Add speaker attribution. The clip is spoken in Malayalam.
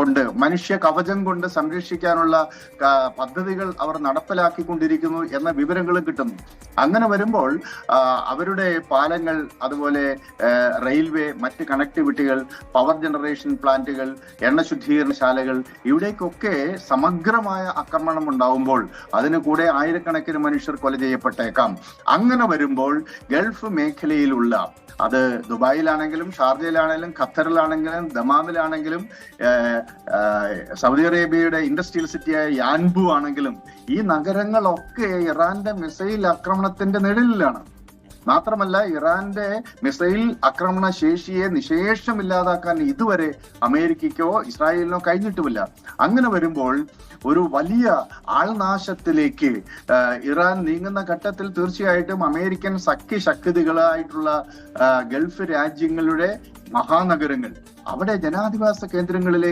Speaker 1: കൊണ്ട് മനുഷ്യ കവചം കൊണ്ട് സംരക്ഷിക്കാനുള്ള പദ്ധതികൾ അവർ നടപ്പിലാക്കിക്കൊണ്ടിരിക്കുന്നു എന്ന വിവരങ്ങളും കിട്ടുന്നു. അങ്ങനെ വരുമ്പോൾ അവരുടെ പാലങ്ങൾ, അതുപോലെ റെയിൽവേ, മറ്റ് കണക്ടിവിറ്റികൾ, പവർ ജനറേഷൻ പ്ലാന്റുകൾ, എണ്ണ ശുദ്ധീകരണശാലകൾ, ഇവിടേക്കൊക്കെ സമഗ്രമായ ആക്രമണം ഉണ്ടാവുമ്പോൾ അതിന് കൂടെ ആയിരക്കണക്കിന് മനുഷ്യർ കൊല ചെയ്യപ്പെട്ടേക്കാം. അങ്ങനെ വരുമ്പോൾ ഗൾഫ് മേഖലയിലുള്ള, അത് ദുബായിലാണെങ്കിലും ഷാർജയിലാണെങ്കിലും ഖത്തറിലാണെങ്കിലും ദമാമിലാണെങ്കിലും സൗദി അറേബ്യയുടെ ഇൻഡസ്ട്രിയൽ സിറ്റിയായ യാൻബു ആണെങ്കിലും ഈ നഗരങ്ങളൊക്കെ ഇറാന്റെ മിസൈൽ ആക്രമണത്തിന്റെ നിഴലിലാണ്. മാത്രമല്ല, ഇറാന്റെ മിസൈൽ ആക്രമണ ശേഷിയെ നിശേഷമില്ലാതാക്കാൻ ഇതുവരെ അമേരിക്കയ്ക്കോ ഇസ്രായേലിനോ കഴിഞ്ഞിട്ടുമില്ല. അങ്ങനെ വരുമ്പോൾ ഒരു വലിയ ആൾനാശത്തിലേക്ക് ഇറാൻ നീങ്ങുന്ന ഘട്ടത്തിൽ തീർച്ചയായിട്ടും അമേരിക്കൻ സഖ്യശക്തികളായിട്ടുള്ള ഗൾഫ് രാജ്യങ്ങളുടെ മഹാനഗരങ്ങൾ, അവിടെ ജനാധിവാസ കേന്ദ്രങ്ങളിലേക്ക്